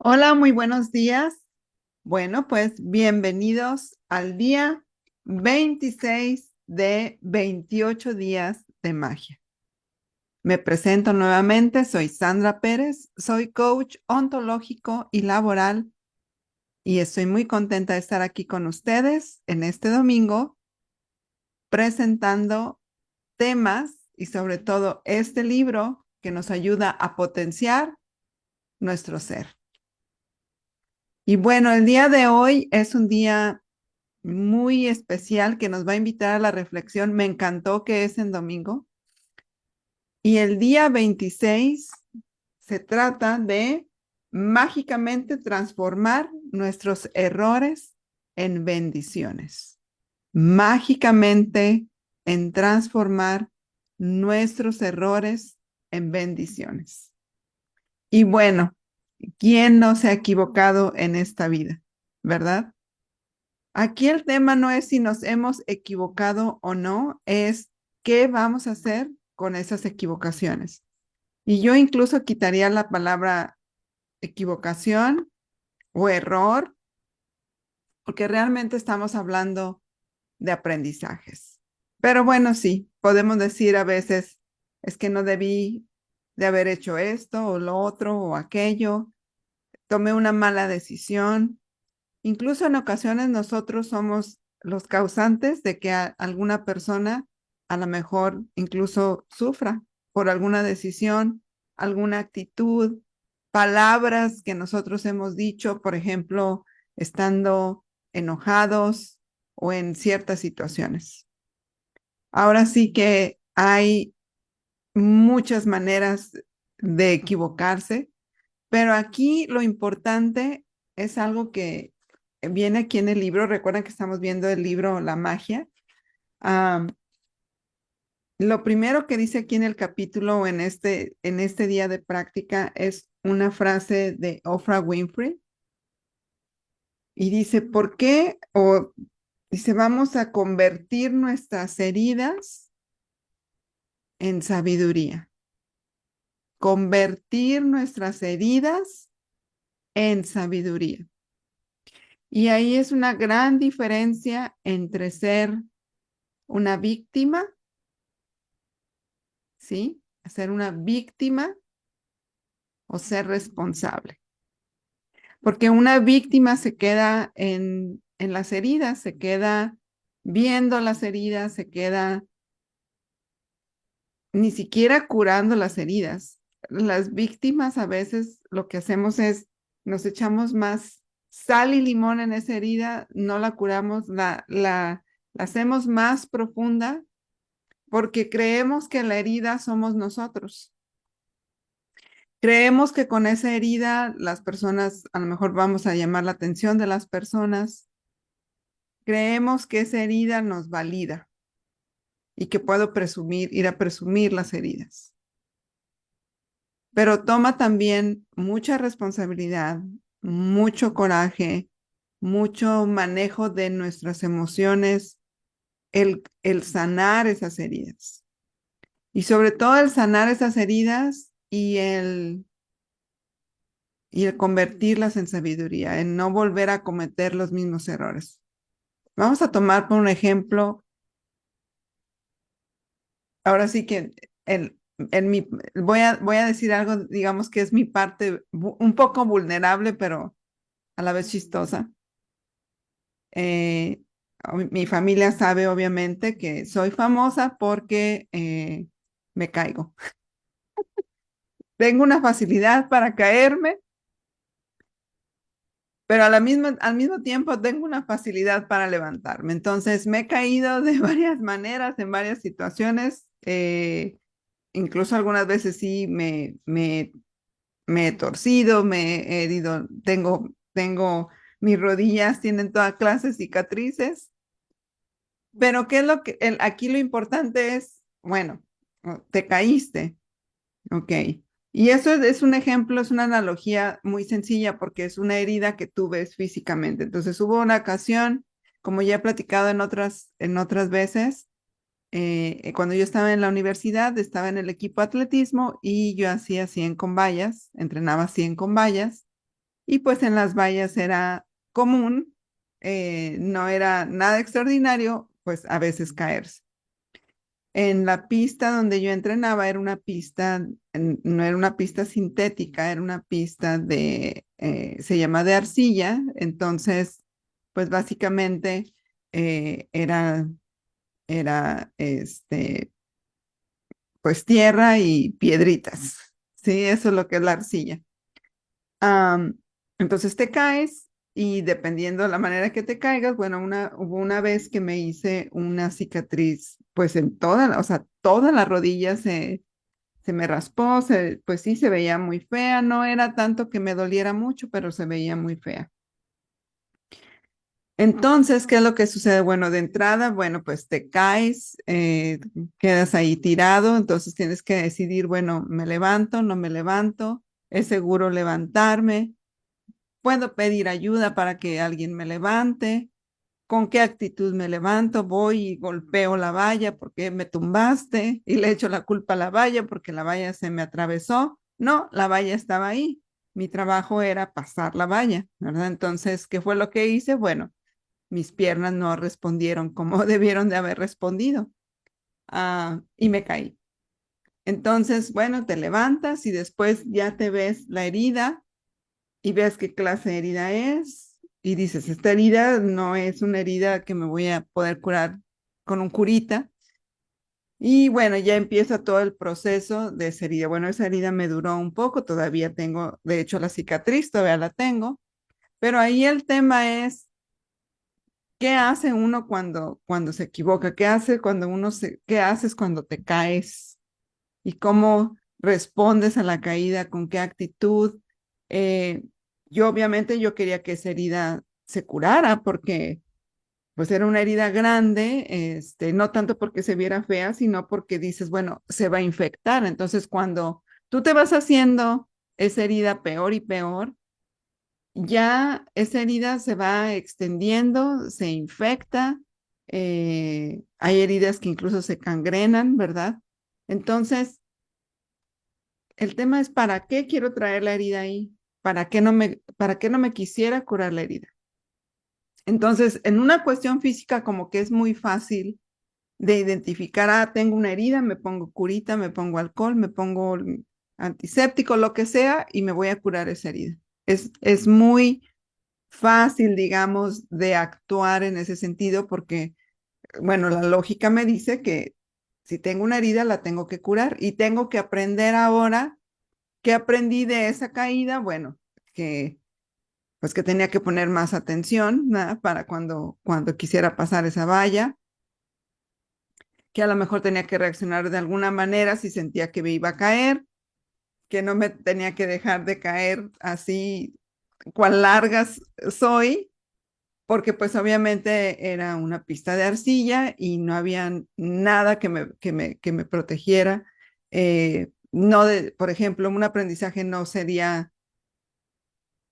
Hola, muy buenos días. Bueno, pues bienvenidos al día 26 de 28 días de magia. Me presento nuevamente, soy Sandra Pérez, soy coach ontológico y laboral y estoy muy contenta de estar aquí con ustedes en este domingo presentando temas y sobre todo este libro que nos ayuda a potenciar nuestro ser. Y bueno, el día de hoy es un día muy especial que nos va a invitar a la reflexión. Me encantó que es en domingo. Y el día 26 se trata de mágicamente transformar nuestros errores en bendiciones. Mágicamente en transformar nuestros errores en bendiciones. Y bueno, ¿quién no se ha equivocado en esta vida? ¿Verdad? Aquí el tema no es si nos hemos equivocado o no, es qué vamos a hacer con esas equivocaciones. Y yo incluso quitaría la palabra equivocación o error, porque realmente estamos hablando de aprendizajes. Pero bueno, sí, podemos decir a veces, es que no debí de haber hecho esto o lo otro o aquello, tomé una mala decisión. Incluso en ocasiones nosotros somos los causantes de que alguna persona a lo mejor incluso sufra por alguna decisión, alguna actitud, palabras que nosotros hemos dicho, por ejemplo, estando enojados o en ciertas situaciones. Ahora sí que hay muchas maneras de equivocarse, pero aquí lo importante es algo que viene aquí en el libro. Recuerden que estamos viendo el libro La magia. Am, lo primero que dice aquí en el capítulo o en este día de práctica es una frase de Oprah Winfrey y dice, ¿por qué? O dice, vamos a convertir nuestras heridas en sabiduría. Convertir nuestras heridas en sabiduría. Y ahí es una gran diferencia entre ser una víctima, ¿sí? Ser una víctima o ser responsable. Porque una víctima se queda en las heridas, se queda viendo las heridas, se queda ni siquiera curando las heridas. Las víctimas a veces lo que hacemos es nos echamos más sal y limón en esa herida, no la curamos, la hacemos más profunda porque creemos que la herida somos nosotros. Creemos que con esa herida las personas, a lo mejor vamos a llamar la atención de las personas. Creemos que esa herida nos valida y que puedo presumir, ir a presumir las heridas. Pero toma también mucha responsabilidad, mucho coraje, mucho manejo de nuestras emociones, el sanar esas heridas. Y sobre todo el sanar esas heridas y el convertirlas en sabiduría, en no volver a cometer los mismos errores. Vamos a tomar por un ejemplo, ahora sí que voy a decir algo, digamos que es mi parte un poco vulnerable, pero a la vez chistosa. Eh, mi familia sabe obviamente que soy famosa porque me caigo. Tengo una facilidad para caerme, pero al mismo tiempo tengo una facilidad para levantarme. Entonces me he caído de varias maneras, en varias situaciones. Incluso algunas veces sí me he torcido, me he herido, mis rodillas tienen toda clase de cicatrices. Pero ¿qué es lo que, aquí lo importante es, bueno, te caíste, ok. Y eso es un ejemplo, es una analogía muy sencilla porque es una herida que tú ves físicamente. Entonces hubo una ocasión, como ya he platicado en otras veces, cuando yo estaba en la universidad, estaba en el equipo de atletismo y yo hacía 100 con vallas, entrenaba 100 con vallas. y pues en las vallas era común, no era nada extraordinario, pues a veces caerse. En la pista donde yo entrenaba era una pista, no era una pista sintética, era una pista se llama de arcilla, entonces, pues básicamente era, pues tierra y piedritas, ¿sí? Eso es lo que es la arcilla. Am, entonces te caes y dependiendo de la manera que te caigas, bueno, hubo una vez que me hice una cicatriz, pues en o sea, toda la rodilla se me raspó, pues sí, se veía muy fea, no era tanto que me doliera mucho, pero se veía muy fea. Entonces, ¿qué es lo que sucede? Bueno, de entrada, bueno, pues te caes, quedas ahí tirado, entonces tienes que decidir, bueno, ¿me levanto, no me levanto? ¿Es seguro levantarme? ¿Puedo pedir ayuda para que alguien me levante? ¿Con qué actitud me levanto? Voy y golpeo la valla porque me tumbaste y le echo la culpa a la valla porque la valla se me atravesó. No, la valla estaba ahí. Mi trabajo era pasar la valla, ¿verdad? Entonces, ¿qué fue lo que hice? Bueno, mis piernas no respondieron como debieron de haber respondido, y me caí. Entonces, bueno, te levantas y después ya te ves la herida y ves qué clase de herida es y dices, esta herida no es una herida que me voy a poder curar con un curita. Y bueno, ya empieza todo el proceso de esa herida. Bueno, esa herida me duró un poco, todavía tengo, de hecho, la cicatriz, todavía la tengo, pero ahí el tema es, ¿qué hace uno cuando se equivoca? ¿Qué hace qué haces cuando te caes? ¿Y cómo respondes a la caída? ¿Con qué actitud? Eh, yo obviamente yo quería que esa herida se curara porque pues era una herida grande, no tanto porque se viera fea, sino porque dices, bueno, se va a infectar. Entonces, cuando tú te vas haciendo esa herida peor y peor, ya esa herida se va extendiendo, se infecta, hay heridas que incluso se cangrenan, ¿verdad? Entonces, el tema es ¿para qué quiero traer la herida ahí? Para qué no me quisiera curar la herida? Entonces, en una cuestión física como que es muy fácil de identificar, tengo una herida, me pongo curita, me pongo alcohol, me pongo antiséptico, lo que sea, y me voy a curar esa herida. Es muy fácil, digamos, de actuar en ese sentido porque, bueno, la lógica me dice que si tengo una herida, la tengo que curar y tengo que aprender ahora. ¿Qué aprendí de esa caída? Bueno, que pues que tenía que poner más atención, ¿no? Para cuando quisiera pasar esa valla, que a lo mejor tenía que reaccionar de alguna manera si sentía que me iba a caer, que no me tenía que dejar de caer así, cuán largas soy, porque pues obviamente era una pista de arcilla y no había nada que me protegiera. No por ejemplo, un aprendizaje no sería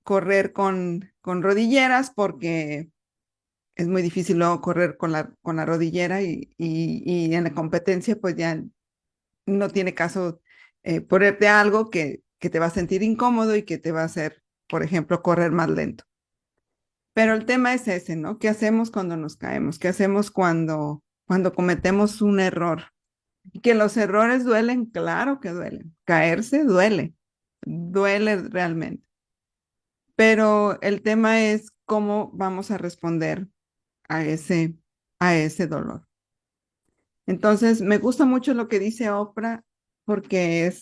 correr con rodilleras porque es muy difícil luego correr con la rodillera y en la competencia pues ya no tiene caso ponerte algo que te va a sentir incómodo y que te va a hacer, por ejemplo, correr más lento. Pero el tema es ese, ¿no? ¿Qué hacemos cuando nos caemos? ¿Qué hacemos cuando cometemos un error? Y que los errores duelen, claro que duelen. Caerse duele, duele realmente. Pero el tema es cómo vamos a responder a a ese dolor. Entonces, me gusta mucho lo que dice Oprah porque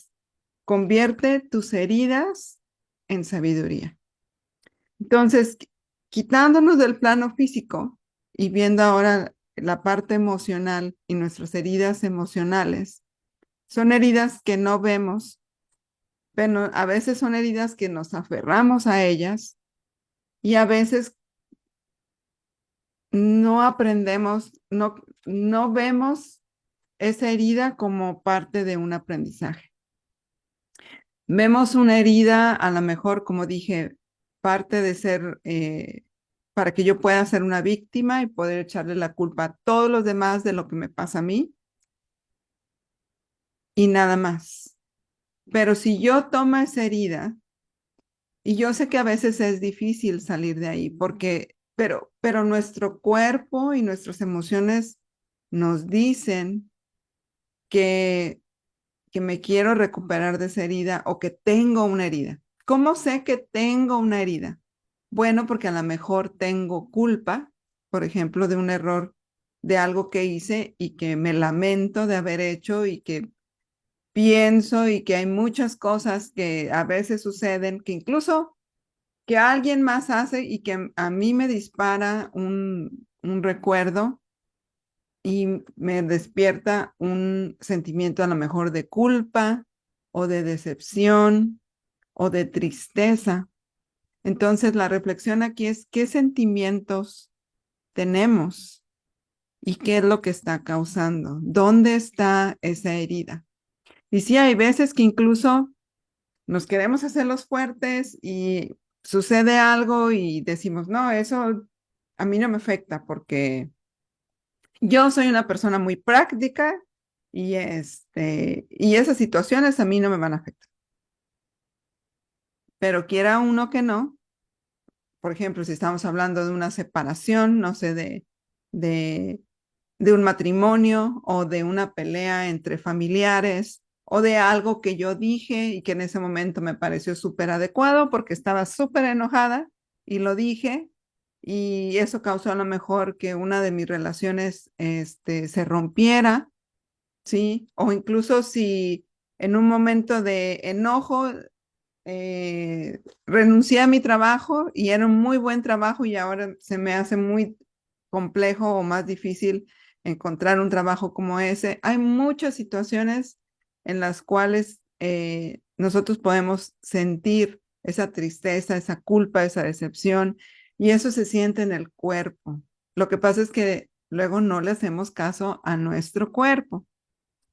convierte tus heridas en sabiduría. Entonces, quitándonos del plano físico y viendo ahora la parte emocional y nuestras heridas emocionales, son heridas que no vemos, pero a veces son heridas que nos aferramos a ellas y a veces no aprendemos, no vemos esa herida como parte de un aprendizaje. Vemos una herida, a lo mejor, como dije, parte de ser, para que yo pueda ser una víctima y poder echarle la culpa a todos los demás de lo que me pasa a mí y nada más. Pero si yo tomo esa herida Y yo sé que a veces es difícil salir de ahí pero nuestro cuerpo y nuestras emociones nos dicen que, que me quiero recuperar de esa herida o que tengo una herida. ¿Cómo sé que tengo una herida? Bueno, porque a lo mejor tengo culpa, por ejemplo, de un error de algo que hice y que me lamento de haber hecho y que pienso y que hay muchas cosas que a veces suceden que incluso que alguien más hace y que a mí me dispara un recuerdo y me despierta un sentimiento a lo mejor de culpa o de decepción o de tristeza. Entonces la reflexión aquí es qué sentimientos tenemos y qué es lo que está causando, dónde está esa herida. Y sí, hay veces que incluso nos queremos hacer los fuertes y sucede algo y decimos, no, eso a mí no me afecta porque yo soy una persona muy práctica y esas situaciones a mí no me van a afectar. Pero quiera uno que no, por ejemplo, si estamos hablando de una separación, no sé, de, de un matrimonio o de una pelea entre familiares o de algo que yo dije y que en ese momento me pareció súper adecuado porque estaba súper enojada y lo dije y eso causó a lo mejor que una de mis relaciones se rompiera, ¿sí? O incluso si en un momento de enojo renuncié a mi trabajo y era un muy buen trabajo y ahora se me hace muy complejo o más difícil encontrar un trabajo como ese. Hay muchas situaciones en las cuales nosotros podemos sentir esa tristeza, esa culpa, esa decepción y eso se siente en el cuerpo. Lo que pasa es que luego no le hacemos caso a nuestro cuerpo.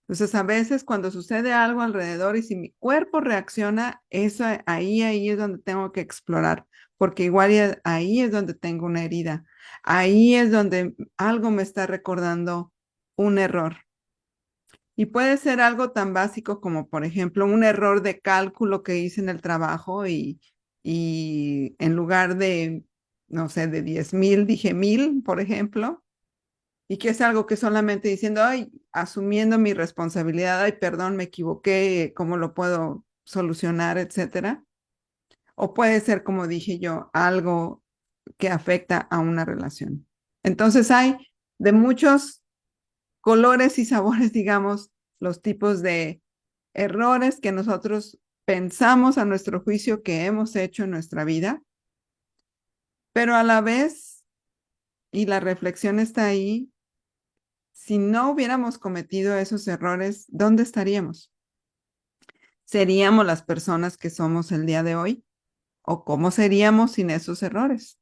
Entonces, a veces cuando sucede algo alrededor y si mi cuerpo reacciona, eso ahí es donde tengo que explorar, porque igual ahí es donde tengo una herida. Ahí es donde algo me está recordando un error. Y puede ser algo tan básico como, por ejemplo, un error de cálculo que hice en el trabajo y en lugar de, no sé, de 10,000, dije 1,000, por ejemplo y que es algo que solamente diciendo, ay, asumiendo mi responsabilidad, ay, perdón, me equivoqué, ¿cómo lo puedo solucionar, etcétera? O puede ser, como dije yo, algo que afecta a una relación. Entonces hay de muchos colores y sabores, digamos, los tipos de errores que nosotros pensamos a nuestro juicio que hemos hecho en nuestra vida, pero a la vez, y la reflexión está ahí, si no hubiéramos cometido esos errores, ¿dónde estaríamos? ¿Seríamos las personas que somos el día de hoy? ¿O cómo seríamos sin esos errores?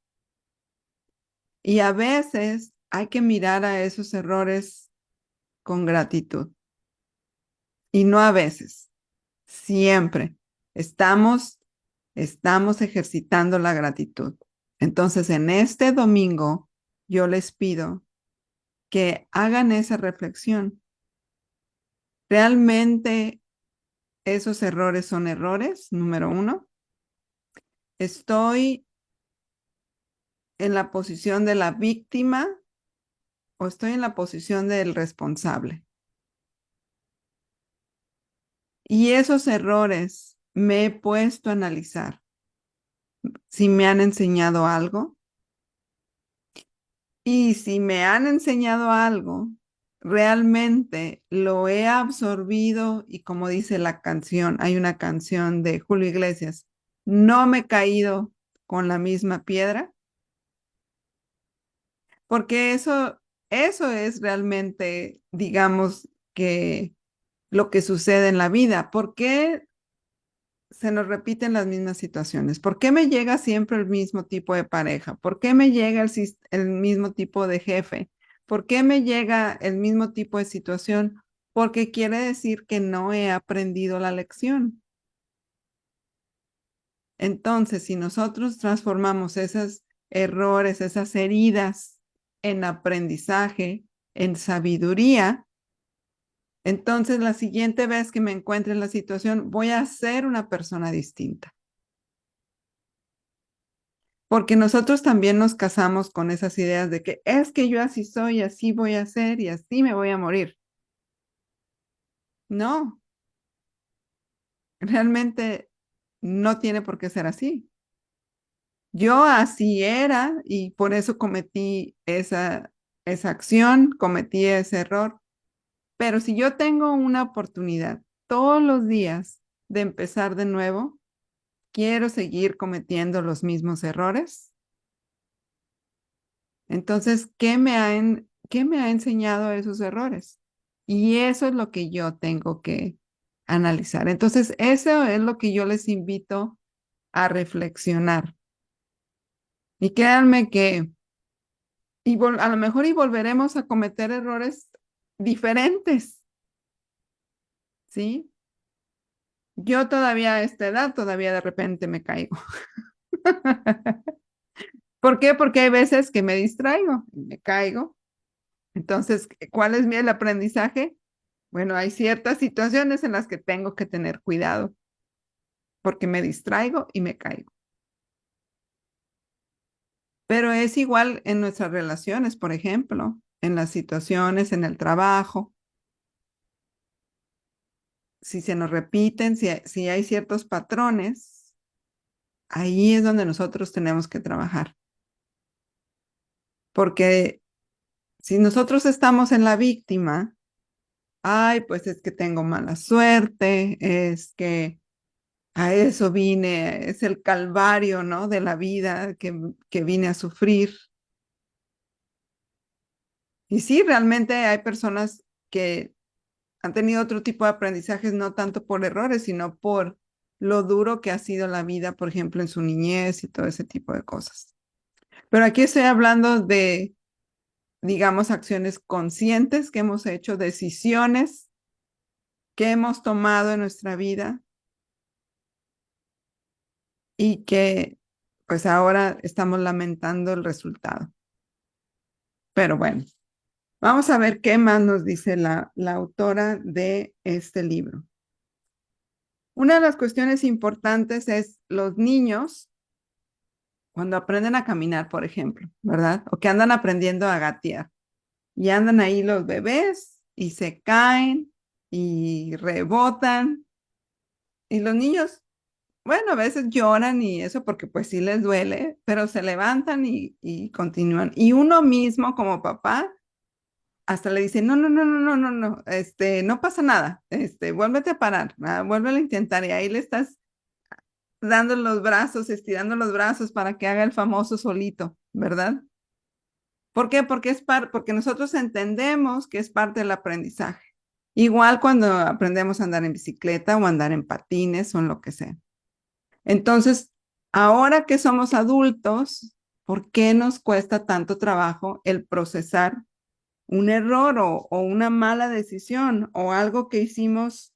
Y a veces hay que mirar a esos errores con gratitud. Y no a veces, siempre. Estamos, estamos ejercitando la gratitud. Entonces, en este domingo, yo les pido que hagan esa reflexión. ¿Realmente esos errores son errores? Número uno. ¿Estoy en la posición de la víctima o estoy en la posición del responsable? Y esos errores me he puesto a analizar si me han enseñado algo y si me han enseñado algo, realmente lo he absorbido y como dice la canción, hay una canción de Julio Iglesias, no me he caído con la misma piedra, porque eso es realmente, digamos, que lo que sucede en la vida. ¿Por qué se nos repiten las mismas situaciones? ¿Por qué me llega siempre el mismo tipo de pareja? ¿Por qué me llega el mismo tipo de jefe? ¿Por qué me llega el mismo tipo de situación? Porque quiere decir que no he aprendido la lección. Entonces, si nosotros transformamos esos errores, esas heridas en aprendizaje, en sabiduría, entonces la siguiente vez que me encuentre en la situación, voy a ser una persona distinta. Porque nosotros también nos casamos con esas ideas de que es que yo así soy, así voy a ser y así me voy a morir. No, realmente no tiene por qué ser así. Yo así era y por eso cometí esa acción, cometí ese error. Pero si yo tengo una oportunidad todos los días de empezar de nuevo, quiero seguir cometiendo los mismos errores. Entonces, qué me ha enseñado esos errores? Y eso es lo que yo tengo que analizar. Entonces, eso es lo que yo les invito a reflexionar. Y créanme que a lo mejor y volveremos a cometer errores diferentes, ¿sí? Yo todavía a esta edad, todavía de repente me caigo. ¿Por qué? Porque hay veces que me distraigo, me caigo. Entonces, ¿cuál es el aprendizaje? Bueno, hay ciertas situaciones en las que tengo que tener cuidado porque me distraigo y me caigo. Pero es igual en nuestras relaciones, por ejemplo, en las situaciones, en el trabajo. Si se nos repiten, si hay ciertos patrones, ahí es donde nosotros tenemos que trabajar. Porque si nosotros estamos en la víctima, ay, pues es que tengo mala suerte, es que a eso vine, es el calvario, ¿no? De la vida que vine a sufrir. Y sí, realmente hay personas que han tenido otro tipo de aprendizajes, no tanto por errores, sino por lo duro que ha sido la vida, por ejemplo, en su niñez y todo ese tipo de cosas. Pero aquí estoy hablando de, digamos, acciones conscientes que hemos hecho, decisiones que hemos tomado en nuestra vida y que pues ahora estamos lamentando el resultado. Pero bueno, vamos a ver qué más nos dice la autora de este libro. Una de las cuestiones importantes es los niños cuando aprenden a caminar, por ejemplo, ¿verdad? O que andan aprendiendo a gatear y andan ahí los bebés y se caen y rebotan y los niños, bueno, a veces lloran y eso porque pues sí les duele, pero se levantan y continúan. Y uno mismo como papá hasta le dice, no, no, no, no, no, no, no, no pasa nada, vuélvete a parar, vuélvelo a intentar y ahí le estás dando los brazos, estirando los brazos para que haga el famoso solito, ¿verdad? ¿Por qué? Porque nosotros entendemos que es parte del aprendizaje. Igual cuando aprendemos a andar en bicicleta o andar en patines o en lo que sea. Entonces, ahora que somos adultos, ¿por qué nos cuesta tanto trabajo el procesar un error o una mala decisión o algo que hicimos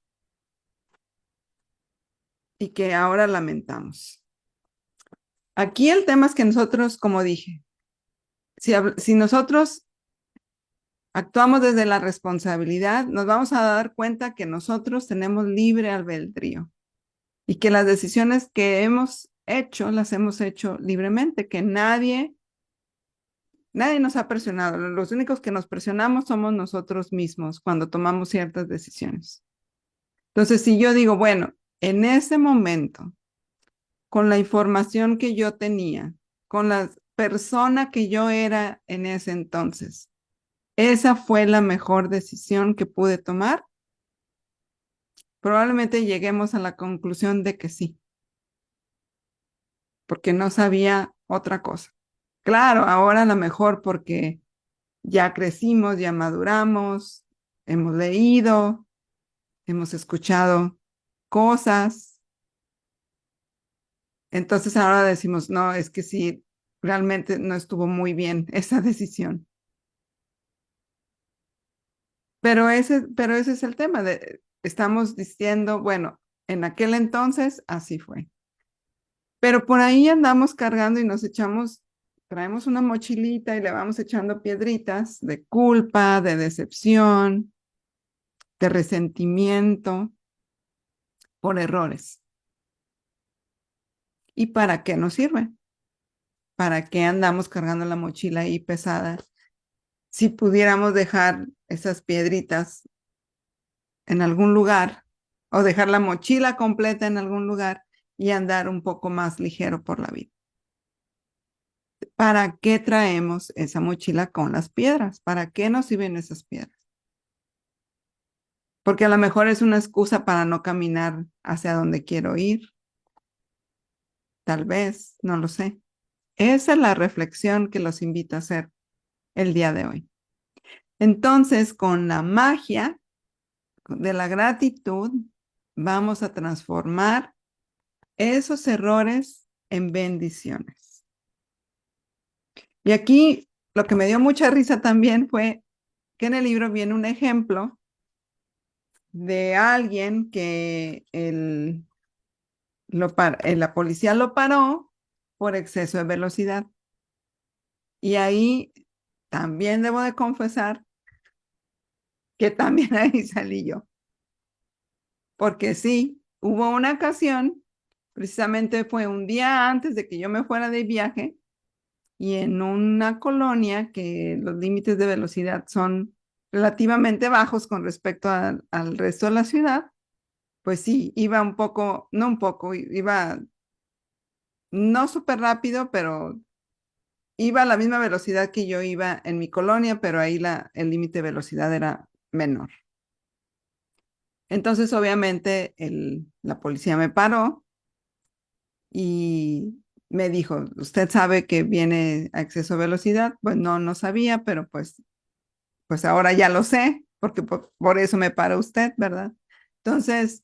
y que ahora lamentamos? Aquí el tema es que nosotros, como dije, si nosotros actuamos desde la responsabilidad, nos vamos a dar cuenta que nosotros tenemos libre albedrío y que las decisiones que hemos hecho, las hemos hecho libremente, que nadie nos ha presionado. Los únicos que nos presionamos somos nosotros mismos cuando tomamos ciertas decisiones. Entonces, si yo digo, bueno, en ese momento, con la información que yo tenía, con la persona que yo era en ese entonces, esa fue la mejor decisión que pude tomar. Probablemente lleguemos a la conclusión de que sí, porque no sabía otra cosa. Claro, ahora a lo mejor porque ya crecimos, ya maduramos, hemos leído, hemos escuchado cosas. Entonces ahora decimos, no, es que sí, realmente no estuvo muy bien esa decisión. Pero ese es el tema. Estamos diciendo, bueno, en aquel entonces así fue. Pero por ahí andamos cargando y traemos una mochilita y le vamos echando piedritas de culpa, de decepción, de resentimiento por errores. ¿Y para qué nos sirve? ¿Para qué andamos cargando la mochila ahí pesada? Si pudiéramos dejar esas piedritas en algún lugar o dejar la mochila completa en algún lugar y andar un poco más ligero por la vida. ¿Para qué traemos esa mochila con las piedras? ¿Para qué nos sirven esas piedras? Porque a lo mejor es una excusa para no caminar hacia donde quiero ir. Tal vez, no lo sé. Esa es la reflexión que los invito a hacer el día de hoy. Entonces, con la magia de la gratitud, vamos a transformar esos errores en bendiciones. Y aquí lo que me dio mucha risa también fue que en el libro viene un ejemplo de alguien que la policía lo paró por exceso de velocidad. Y ahí también debo de confesar que también ahí salí yo. Porque sí, hubo una ocasión, precisamente fue un día antes de que yo me fuera de viaje, y en una colonia que los límites de velocidad son relativamente bajos con respecto al resto de la ciudad, pues sí, iba un poco, no un poco, iba no súper rápido, pero iba a la misma velocidad que yo iba en mi colonia, pero ahí el límite de velocidad era menor. Entonces, obviamente, la policía me paró y me dijo, ¿usted sabe que viene a exceso de velocidad? Pues no, no sabía, pero pues ahora ya lo sé, porque por eso me paró usted, ¿verdad? Entonces,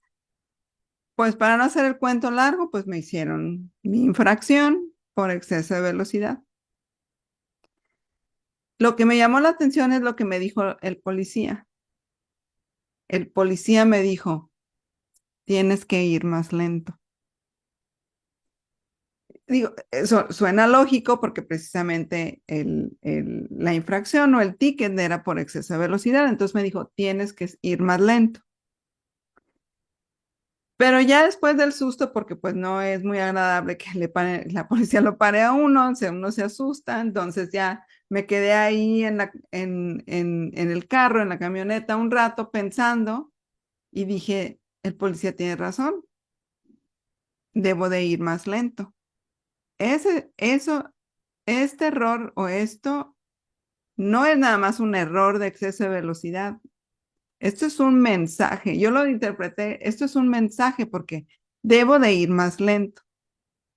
pues para no hacer el cuento largo, pues me hicieron mi infracción por exceso de velocidad. Lo que me llamó la atención es lo que me dijo el policía. El policía me dijo, tienes que ir más lento. Digo, eso suena lógico porque precisamente la infracción o el ticket era por exceso de velocidad. Entonces me dijo, tienes que ir más lento. Pero ya después del susto, porque pues no es muy agradable que la policía lo pare a uno, uno se asusta, entonces ya me quedé ahí en el carro, en la camioneta un rato pensando y dije, el policía tiene razón, debo de ir más lento. Este error o esto no es nada más un error de exceso de velocidad. Esto es un mensaje. Yo lo interpreté, esto es un mensaje porque debo de ir más lento.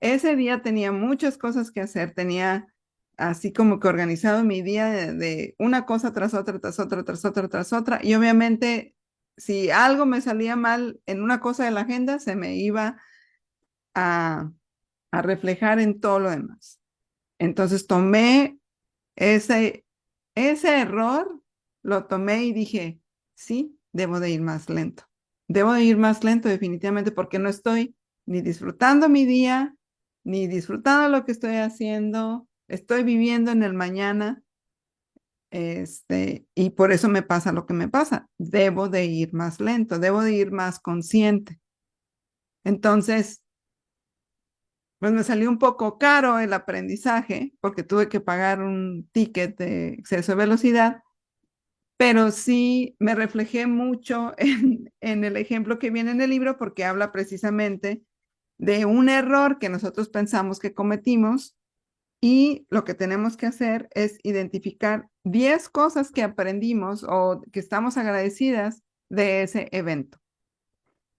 Ese día tenía muchas cosas que hacer, tenía así como que organizado mi día de una cosa tras otra, tras otra, tras otra, tras otra. Y obviamente, si algo me salía mal en una cosa de la agenda, se me iba a, a reflejar en todo lo demás. Entonces tomé ese, ese error, lo tomé y dije, sí, debo de ir más lento. Debo de ir más lento definitivamente porque no estoy ni disfrutando mi día, ni disfrutando lo que estoy haciendo. Estoy viviendo en el mañana, y por eso me pasa lo que me pasa. Debo de ir más lento, debo de ir más consciente. Entonces, pues me salió un poco caro el aprendizaje porque tuve que pagar un ticket de exceso de velocidad, pero sí me reflejé mucho en el ejemplo que viene en el libro porque habla precisamente de un error que nosotros pensamos que cometimos y lo que tenemos que hacer es identificar 10 cosas que aprendimos o que estamos agradecidas de ese evento.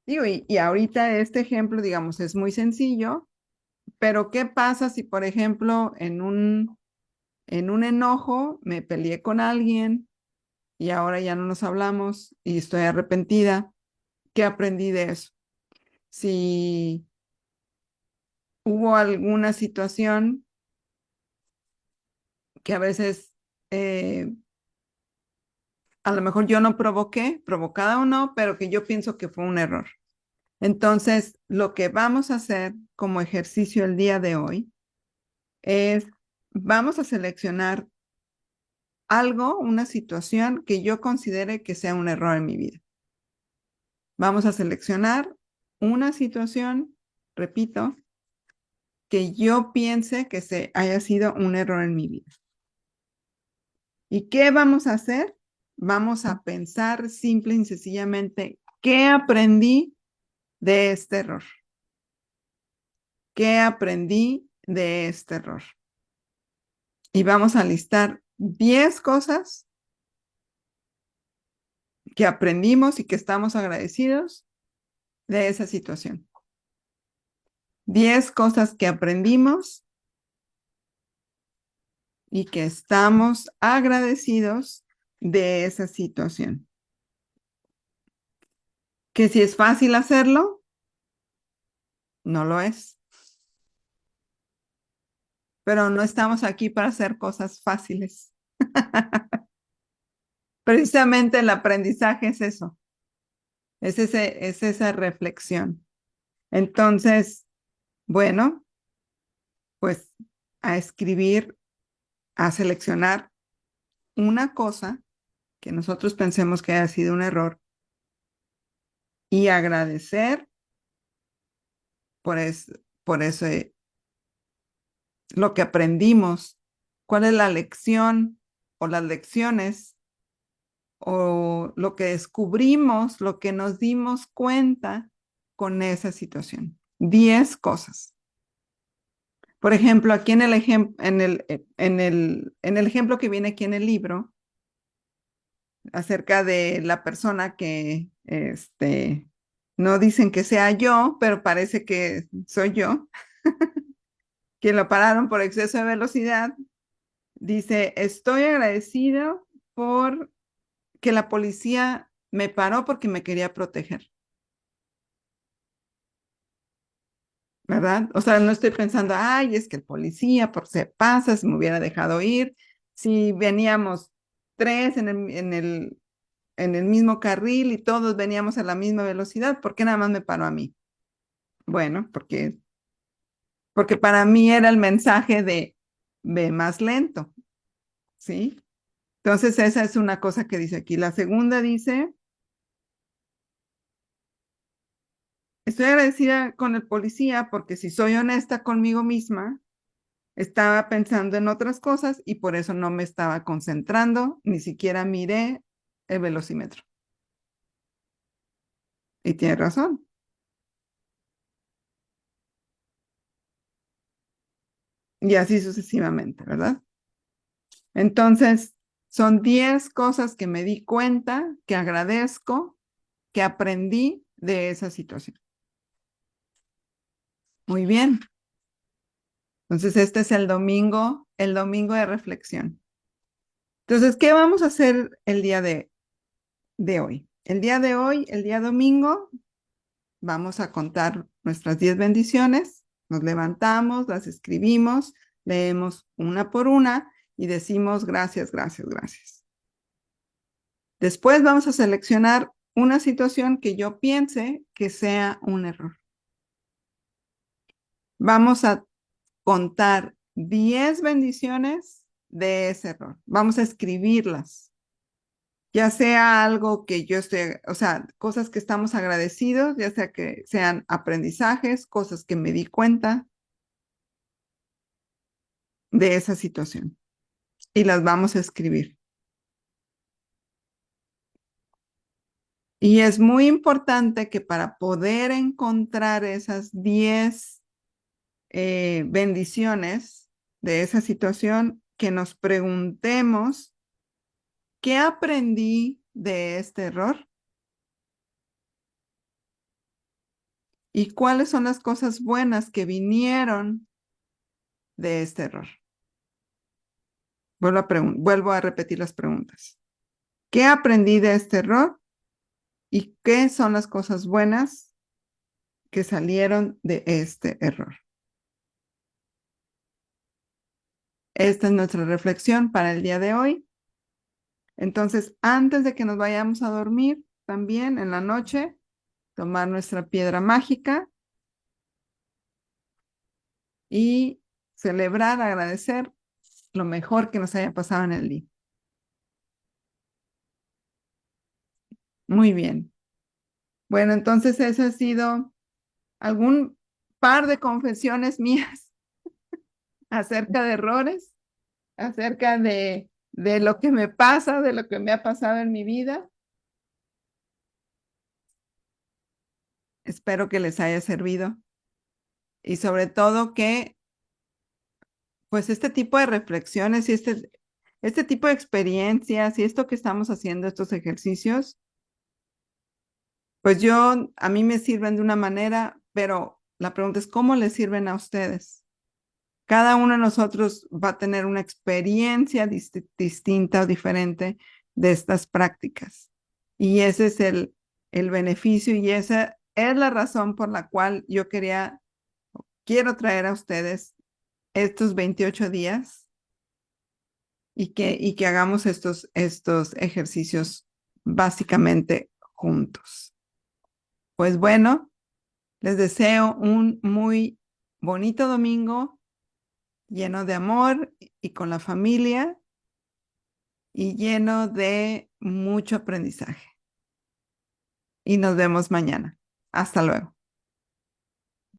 Digo, y ahorita este ejemplo, digamos, es muy sencillo, pero ¿qué pasa si, por ejemplo, en un enojo me peleé con alguien y ahora ya no nos hablamos y estoy arrepentida? ¿Qué aprendí de eso? Si hubo alguna situación que a veces a lo mejor yo no provoqué, provocada o no, pero que yo pienso que fue un error. Entonces, lo que vamos a hacer como ejercicio el día de hoy es, vamos a seleccionar algo, una situación que yo considere que sea un error en mi vida. Vamos a seleccionar una situación, repito, que yo piense que se haya sido un error en mi vida. ¿Y qué vamos a hacer? Vamos a pensar simple y sencillamente qué aprendí de este error. ¿Qué aprendí de este error? Y vamos a listar 10 cosas que aprendimos y que estamos agradecidos de esa situación. 10 cosas que aprendimos y que estamos agradecidos de esa situación. Que si es fácil hacerlo, no lo es. Pero no estamos aquí para hacer cosas fáciles. Precisamente el aprendizaje es eso, es esa reflexión. Entonces, bueno, pues a escribir, a seleccionar una cosa que nosotros pensemos que haya sido un error y agradecer por, por ese, lo que aprendimos, cuál es la lección o las lecciones o lo que descubrimos, lo que nos dimos cuenta con esa situación. 10 cosas. Por ejemplo, aquí en el ejemplo que viene aquí en el libro, acerca de la persona que no dicen que sea yo, pero parece que soy yo, que lo pararon por exceso de velocidad, dice, estoy agradecido por que la policía me paró porque me quería proteger. ¿Verdad? O sea, no estoy pensando, ay, es que el policía por se pasa, si me hubiera dejado ir, si veníamos tres en el mismo carril y todos veníamos a la misma velocidad, ¿por qué nada más me paró a mí? Bueno, porque para mí era el mensaje de ve más lento, ¿sí? Entonces esa es una cosa que dice aquí. La segunda dice, estoy agradecida con el policía porque si soy honesta conmigo misma, estaba pensando en otras cosas y por eso no me estaba concentrando, ni siquiera miré el velocímetro. Y tiene razón. Y así sucesivamente, ¿verdad? Entonces, son 10 cosas que me di cuenta, que agradezco, que aprendí de esa situación. Muy bien. Entonces, este es el domingo de reflexión. Entonces, ¿qué vamos a hacer el día de hoy? El día de hoy, el día domingo, vamos a contar nuestras 10 bendiciones, nos levantamos, las escribimos, leemos una por una y decimos gracias, gracias, gracias. Después vamos a seleccionar una situación que yo piense que sea un error. Vamos a contar 10 bendiciones de ese error. Vamos a escribirlas, ya sea algo que yo estoy, o sea, cosas que estamos agradecidos, ya sea que sean aprendizajes, cosas que me di cuenta de esa situación y las vamos a escribir. Y es muy importante que para poder encontrar esas 10 bendiciones de esa situación, que nos preguntemos, ¿qué aprendí de este error? ¿Y cuáles son las cosas buenas que vinieron de este error? Vuelvo a repetir las preguntas. ¿Qué aprendí de este error? ¿Y qué son las cosas buenas que salieron de este error? Esta es nuestra reflexión para el día de hoy. Entonces, antes de que nos vayamos a dormir, también en la noche, tomar nuestra piedra mágica y celebrar, agradecer lo mejor que nos haya pasado en el día. Muy bien. Bueno, entonces eso ha sido algún par de confesiones mías acerca de errores, acerca de lo que me pasa, de lo que me ha pasado en mi vida. Espero que les haya servido y sobre todo que pues este tipo de reflexiones y este tipo de experiencias y esto que estamos haciendo, estos ejercicios, pues a mí me sirven de una manera, pero la pregunta es, ¿cómo les sirven a ustedes? Cada uno de nosotros va a tener una experiencia distinta o diferente de estas prácticas. Y ese es el beneficio y esa es la razón por la cual quiero traer a ustedes estos 28 días y que hagamos estos ejercicios básicamente juntos. Pues bueno, les deseo un muy bonito domingo lleno de amor y con la familia y lleno de mucho aprendizaje. Y nos vemos mañana. Hasta luego.